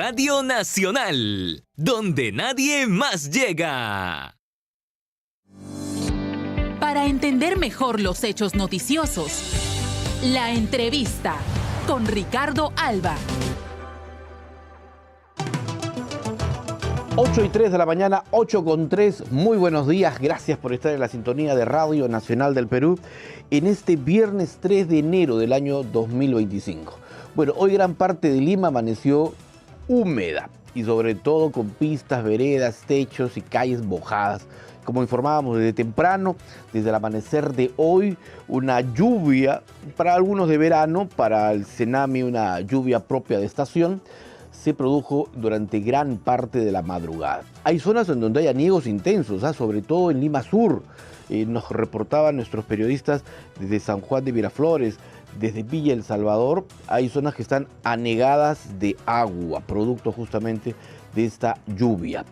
Radio Nacional, donde nadie más llega. Para entender mejor los hechos noticiosos, la entrevista con Ricardo Alba. 8:03 de la mañana, 8:03. Muy buenos días, gracias por estar en la sintonía de Radio Nacional del Perú en este viernes 3 de enero del año 2025. Bueno, hoy gran parte de Lima amaneció húmeda y sobre todo con pistas, veredas, techos y calles mojadas. Como informábamos desde temprano, desde el amanecer de hoy, una lluvia, para algunos de verano, para el Senami una lluvia propia de estación, se produjo durante gran parte de la madrugada. Hay zonas en donde hay aniegos intensos, sobre todo en Lima Sur. Nos reportaban nuestros periodistas desde San Juan de Miraflores, desde Villa El Salvador. Hay zonas que están anegadas de agua, producto justamente de esta lluvia.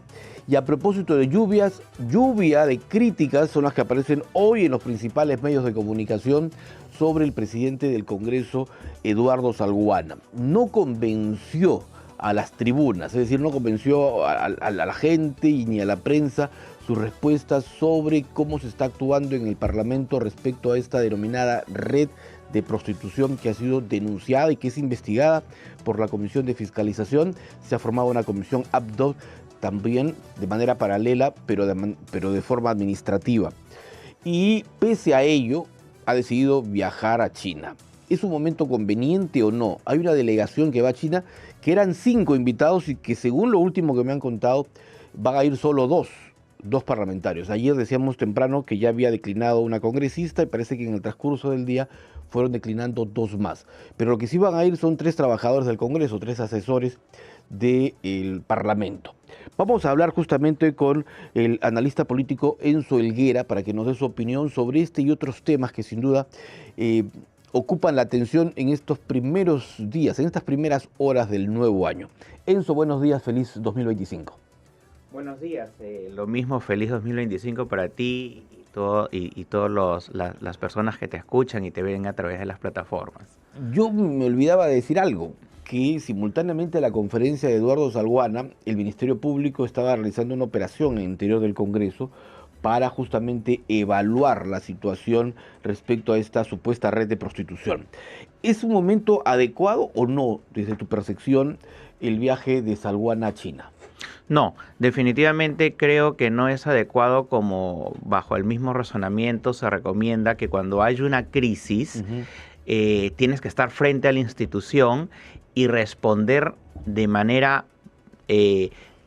Y a propósito de lluvias, lluvia de críticas son las que aparecen hoy en los principales medios de comunicación sobre el presidente del Congreso, Eduardo Salguana. No convenció a las tribunas, es decir, no convenció a la gente y ni a la prensa sus respuestas sobre cómo se está actuando en el Parlamento respecto a esta denominada red de prostitución que ha sido denunciada y que es investigada por la Comisión de Fiscalización. Se ha formado una comisión ABDO también de manera paralela, pero de forma administrativa. Y pese a ello, ha decidido viajar a China. ¿Es un momento conveniente o no? Hay una delegación que va a China, que eran 5 invitados y que según lo último que me han contado, van a ir solo dos parlamentarios. Ayer decíamos temprano que ya había declinado una congresista y parece que en el transcurso del día fueron declinando 2 más. Pero lo que sí van a ir son 3 trabajadores del Congreso, 3 asesores del Parlamento. Vamos a hablar justamente con el analista político Enzo Helguera para que nos dé su opinión sobre este y otros temas que sin duda ocupan la atención en estos primeros días, en estas primeras horas del nuevo año. Enzo, buenos días, feliz 2025. Buenos días, lo mismo, feliz 2025 para ti y todas las personas que te escuchan y te ven a través de las plataformas. Yo me olvidaba de decir algo, que simultáneamente a la conferencia de Eduardo Salguana, el Ministerio Público estaba realizando una operación en el interior del Congreso para justamente evaluar la situación respecto a esta supuesta red de prostitución. ¿Es un momento adecuado o no, desde tu percepción, el viaje de Salguana a China? No, definitivamente creo que no es adecuado, como bajo el mismo razonamiento se recomienda que cuando hay una crisis tienes que estar frente a la institución y responder de manera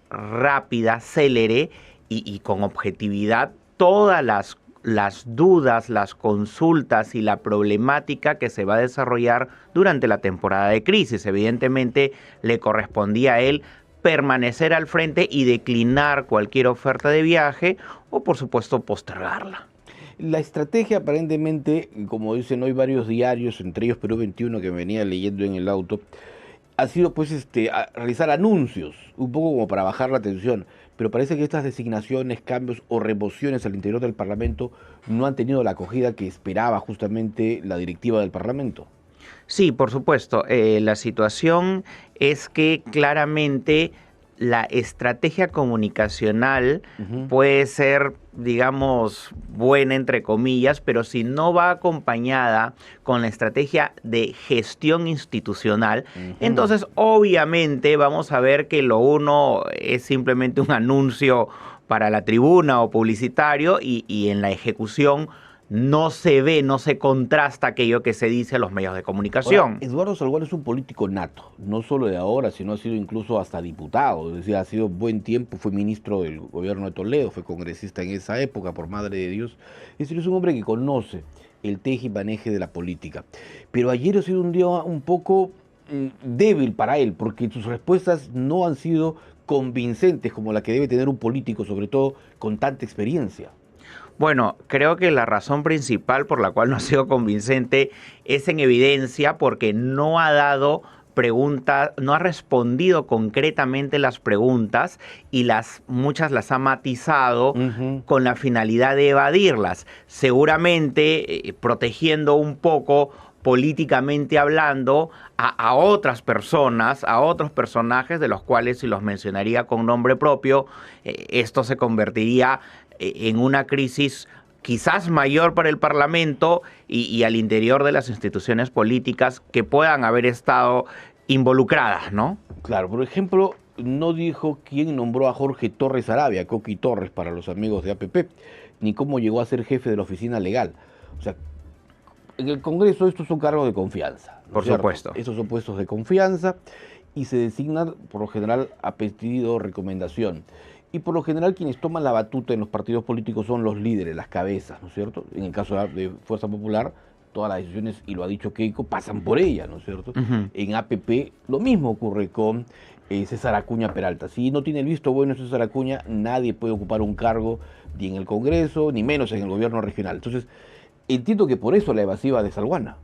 rápida, célere y con objetividad todas las dudas, las consultas y la problemática que se va a desarrollar durante la temporada de crisis. Evidentemente le correspondía a él permanecer al frente y declinar cualquier oferta de viaje o, por supuesto, postergarla. La estrategia, aparentemente, como dicen hoy varios diarios, entre ellos Perú 21, que me venía leyendo en el auto, ha sido pues realizar anuncios, un poco como para bajar la tensión, pero parece que estas designaciones, cambios o remociones al interior del Parlamento no han tenido la acogida que esperaba justamente la directiva del Parlamento. Sí, por supuesto. La situación es que claramente la estrategia comunicacional puede ser, digamos, buena entre comillas, pero si no va acompañada con la estrategia de gestión institucional, entonces obviamente vamos a ver que lo uno es simplemente un anuncio para la tribuna o publicitario y en la ejecución no se ve, no se contrasta aquello que se dice a los medios de comunicación. Ahora, Eduardo Salguana es un político nato, no solo de ahora, sino ha sido incluso hasta diputado, es decir, ha sido buen tiempo, fue ministro del gobierno de Toledo, fue congresista en esa época, por madre de Dios. Es decir, es un hombre que conoce el teje y maneje de la política. Pero ayer ha sido un día un poco débil para él, porque sus respuestas no han sido convincentes como la que debe tener un político, sobre todo con tanta experiencia. Bueno, creo que la razón principal por la cual no ha sido convincente es en evidencia porque no ha dado preguntas, no ha respondido concretamente las preguntas y muchas las ha matizado con la finalidad de evadirlas, seguramente protegiendo un poco políticamente hablando a otras personas, a otros personajes de los cuales, si los mencionaría con nombre propio, esto se convertiría en una crisis quizás mayor para el Parlamento y al interior de las instituciones políticas que puedan haber estado involucradas, ¿no? Claro, por ejemplo, no dijo quién nombró a Jorge Torres Arabia, Coqui Torres para los amigos de APP, ni cómo llegó a ser jefe de la oficina legal. O sea, en el Congreso estos son cargos de confianza, ¿no Por es cierto? supuesto. Estos son puestos de confianza y se designan por lo general a pedido o recomendación. Y por lo general quienes toman la batuta en los partidos políticos son los líderes, las cabezas, ¿no es cierto? En el caso de Fuerza Popular, todas las decisiones, y lo ha dicho Keiko, pasan por ella, ¿no es cierto? En APP lo mismo ocurre con César Acuña Peralta. Si no tiene el visto bueno César Acuña, nadie puede ocupar un cargo ni en el Congreso, ni menos en el gobierno regional. Entonces, entiendo que por eso la evasiva de Salguana.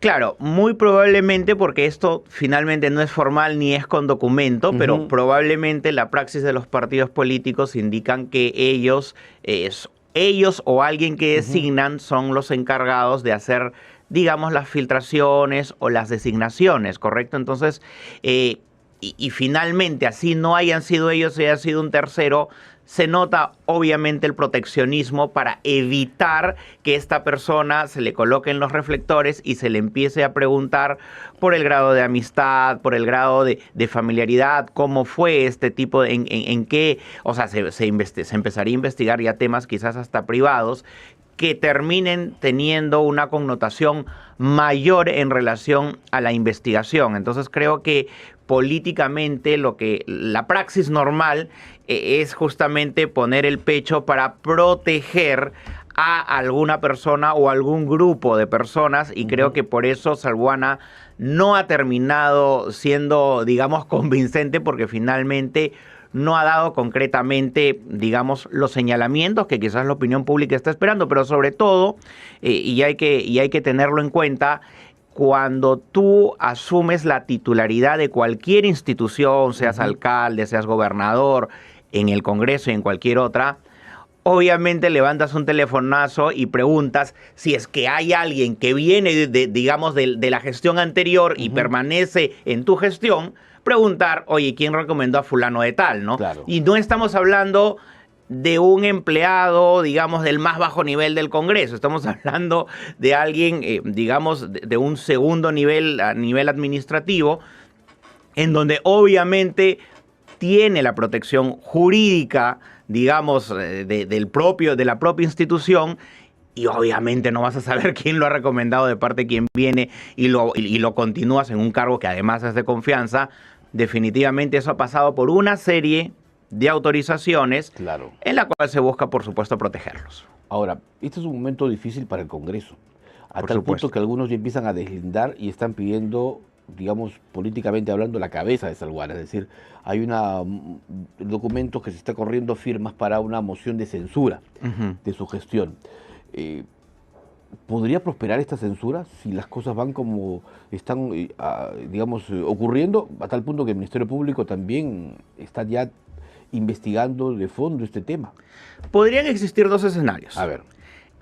Claro, muy probablemente porque esto finalmente no es formal ni es con documento, pero probablemente la praxis de los partidos políticos indican que ellos o alguien que designan son los encargados de hacer, digamos, las filtraciones o las designaciones, ¿correcto? Entonces, y finalmente, así no hayan sido ellos, haya sido un tercero, se nota obviamente el proteccionismo para evitar que esta persona se le coloque en los reflectores y se le empiece a preguntar por el grado de amistad, por el grado de familiaridad, cómo fue este tipo, en qué, o sea, se empezaría a investigar ya temas quizás hasta privados que terminen teniendo una connotación mayor en relación a la investigación. Entonces creo que políticamente la praxis normal es justamente poner el pecho para proteger a alguna persona o algún grupo de personas, y creo que por eso Salguana no ha terminado siendo, digamos, convincente, porque finalmente no ha dado concretamente, digamos, los señalamientos que quizás la opinión pública está esperando, pero sobre todo, y hay que tenerlo en cuenta, cuando tú asumes la titularidad de cualquier institución, seas alcalde, seas gobernador, en el Congreso y en cualquier otra, obviamente levantas un telefonazo y preguntas si es que hay alguien que viene, digamos, de la gestión anterior y permanece en tu gestión, preguntar, oye, ¿quién recomendó a fulano de tal, no? Claro. Y no estamos hablando de un empleado, digamos, del más bajo nivel del Congreso. Estamos hablando de alguien, digamos, de un segundo nivel, a nivel administrativo, en donde obviamente tiene la protección jurídica, digamos, de la propia institución, y obviamente no vas a saber quién lo ha recomendado de parte de quien viene y lo continúas en un cargo que además es de confianza. Definitivamente eso ha pasado por una serie de autorizaciones, Claro. en la cual se busca, por supuesto, protegerlos. Ahora, este es un momento difícil para el Congreso, a Por tal supuesto. punto que algunos ya empiezan a deslindar y están pidiendo, digamos, políticamente hablando, la cabeza de Salguana. Es decir, hay documentos que se está corriendo firmas para una moción de censura de su gestión. ¿Podría prosperar esta censura si las cosas van como están, digamos, ocurriendo, a tal punto que el Ministerio Público también está ya investigando de fondo este tema? Podrían existir dos escenarios. A ver.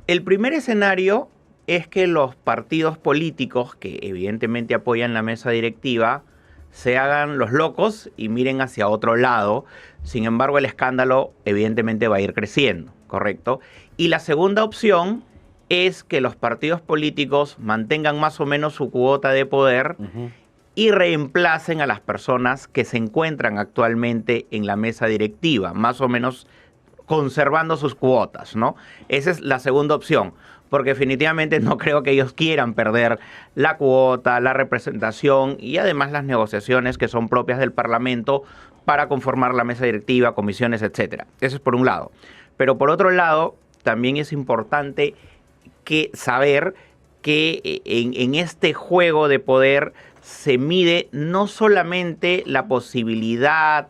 El primer escenario es que los partidos políticos, que evidentemente apoyan la mesa directiva, se hagan los locos y miren hacia otro lado. Sin embargo, el escándalo evidentemente va a ir creciendo, ¿correcto? Y la segunda opción es que los partidos políticos mantengan más o menos su cuota de poder y reemplacen a las personas que se encuentran actualmente en la mesa directiva, más o menos conservando sus cuotas, ¿no? Esa es la segunda opción, porque definitivamente no creo que ellos quieran perder la cuota, la representación y además las negociaciones que son propias del Parlamento para conformar la mesa directiva, comisiones, etcétera. Eso es por un lado. Pero por otro lado, también es importante saber que en este juego de poder se mide no solamente la posibilidad,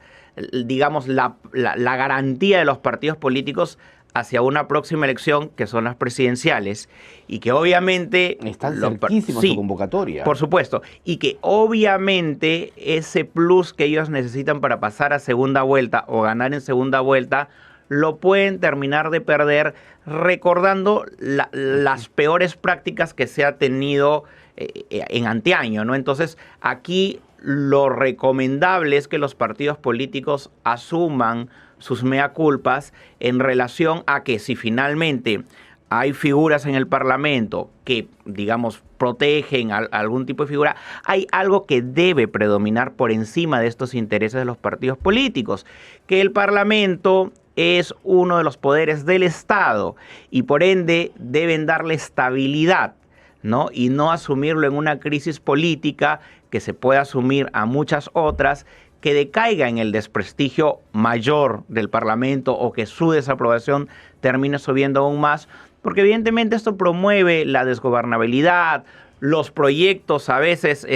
digamos, la garantía de los partidos políticos hacia una próxima elección, que son las presidenciales, y que obviamente Están cerquísimos su convocatoria. Por supuesto, y que obviamente ese plus que ellos necesitan para pasar a segunda vuelta o ganar en segunda vuelta, lo pueden terminar de perder recordando las peores prácticas que se ha tenido en anteaño, ¿no? Entonces, aquí lo recomendable es que los partidos políticos asuman sus mea culpas en relación a que si finalmente hay figuras en el Parlamento que, digamos, protegen algún tipo de figura, hay algo que debe predominar por encima de estos intereses de los partidos políticos, que el Parlamento es uno de los poderes del Estado y por ende deben darle estabilidad, ¿no? Y no asumirlo en una crisis política que se puede asumir a muchas otras, que decaiga en el desprestigio mayor del Parlamento o que su desaprobación termine subiendo aún más, porque evidentemente esto promueve la desgobernabilidad, los proyectos a veces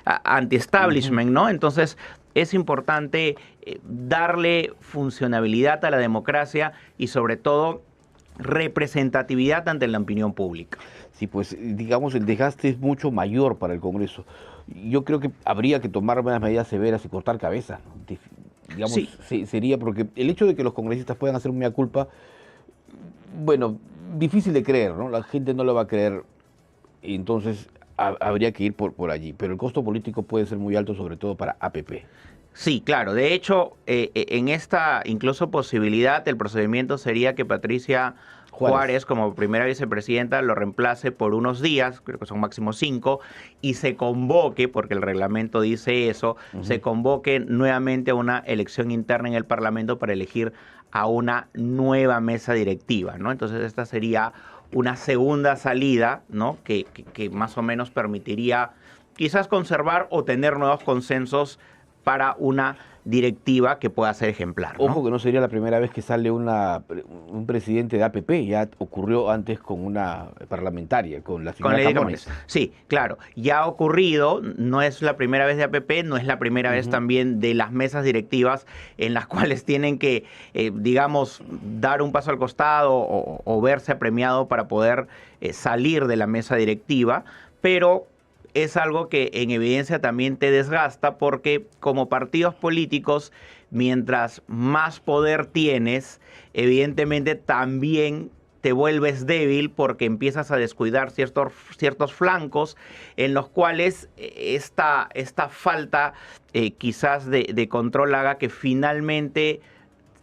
anti-establishment, ¿no? Entonces es importante darle funcionabilidad a la democracia y sobre todo representatividad ante la opinión pública. Sí, pues digamos el desgaste es mucho mayor para el Congreso. Yo creo que habría que tomar unas medidas severas y cortar cabezas, ¿no? Digamos, sí. Sería porque el hecho de que los congresistas puedan hacer una culpa, bueno, difícil de creer, ¿no? La gente no lo va a creer, entonces habría que ir por allí. Pero el costo político puede ser muy alto, sobre todo para APP. Sí, claro. De hecho, en esta incluso posibilidad, el procedimiento sería que Patricia Juárez, como primera vicepresidenta, lo reemplace por unos días, creo que son máximo 5, y se convoque, porque el reglamento dice eso, se convoque nuevamente a una elección interna en el Parlamento para elegir a una nueva mesa directiva, ¿no? Entonces esta sería una segunda salida, ¿no? Que más o menos permitiría quizás conservar o tener nuevos consensos para una directiva que pueda ser ejemplar, ¿no? Ojo que no sería la primera vez que sale un presidente de APP, ya ocurrió antes con una parlamentaria, con la señora Camones. Sí, claro, ya ha ocurrido, no es la primera vez de APP, no es la primera vez también de las mesas directivas en las cuales tienen que, digamos, dar un paso al costado o verse apremiado para poder salir de la mesa directiva, pero es algo que en evidencia también te desgasta porque como partidos políticos, mientras más poder tienes, evidentemente también te vuelves débil porque empiezas a descuidar ciertos flancos en los cuales esta falta quizás de control haga que finalmente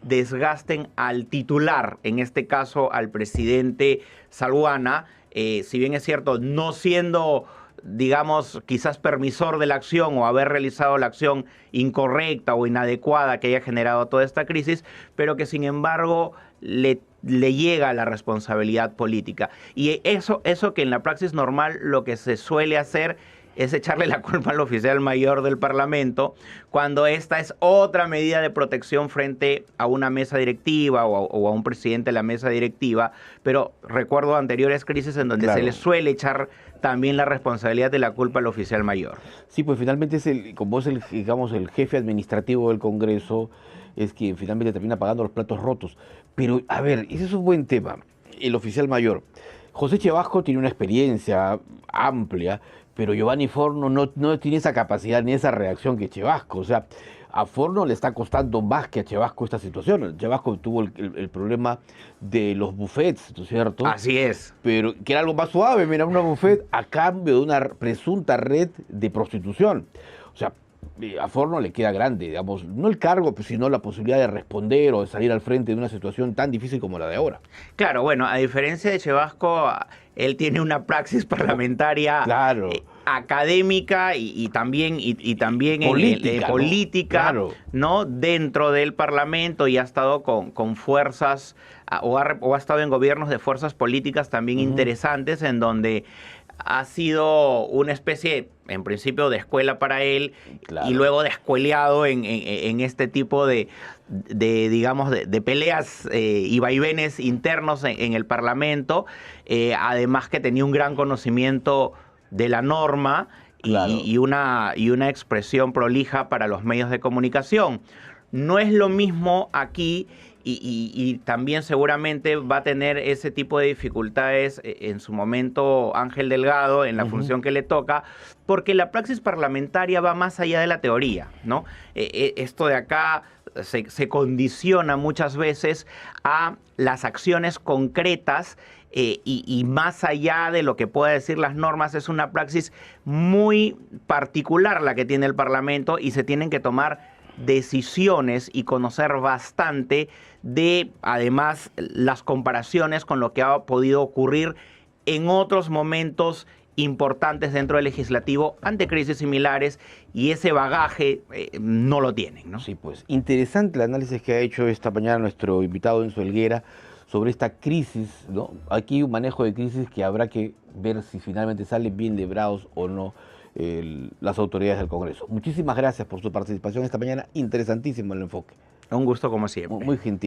desgasten al titular, en este caso al presidente Saluana, si bien es cierto, no siendo, digamos, quizás permisor de la acción o haber realizado la acción incorrecta o inadecuada que haya generado toda esta crisis, pero que sin embargo le llega la responsabilidad política. Y eso que en la praxis normal lo que se suele hacer es echarle la culpa al oficial mayor del Parlamento, cuando esta es otra medida de protección frente a una mesa directiva o a un presidente de la mesa directiva, pero recuerdo anteriores crisis en donde se le suele echar también la responsabilidad de la culpa al oficial mayor. Sí, pues finalmente como es digamos, el jefe administrativo del Congreso, es quien finalmente termina pagando los platos rotos. Pero, a ver, ese es un buen tema, el oficial mayor. José Chevasco tiene una experiencia amplia, pero Giovanni Forno no tiene esa capacidad ni esa reacción que Chevasco. O sea, a Forno le está costando más que a Chevasco esta situación. Chevasco tuvo el problema de los buffets, ¿no es cierto? Así es. Pero que era algo más suave, mira, una buffet a cambio de una presunta red de prostitución. O sea, a Forno le queda grande, digamos, no el cargo, sino la posibilidad de responder o de salir al frente de una situación tan difícil como la de ahora. Claro, bueno, a diferencia de Chevasco, él tiene una praxis parlamentaria académica y también política, ¿no? Dentro del Parlamento, y ha estado con fuerzas o ha estado en gobiernos de fuerzas políticas también interesantes, en donde ha sido una especie, en principio, de escuela para él, y luego descueleado en este tipo de peleas y vaivenes internos en el Parlamento, además que tenía un gran conocimiento de la norma y una expresión prolija para los medios de comunicación. No es lo mismo aquí y también seguramente va a tener ese tipo de dificultades en su momento Ángel Delgado, en la función que le toca, porque la praxis parlamentaria va más allá de la teoría, ¿no? Esto de acá se condiciona muchas veces a las acciones concretas y más allá de lo que pueda decir las normas, es una praxis muy particular la que tiene el Parlamento y se tienen que tomar decisiones y conocer bastante de, además, las comparaciones con lo que ha podido ocurrir en otros momentos importantes dentro del legislativo ante crisis similares, y ese bagaje no lo tienen, ¿no? Sí, pues interesante el análisis que ha hecho esta mañana nuestro invitado Enzo Helguera sobre esta crisis, ¿no? Aquí hay un manejo de crisis que habrá que ver si finalmente salen bien librados o no las autoridades del Congreso. Muchísimas gracias por su participación esta mañana, interesantísimo el enfoque. Un gusto como siempre. Muy gentil.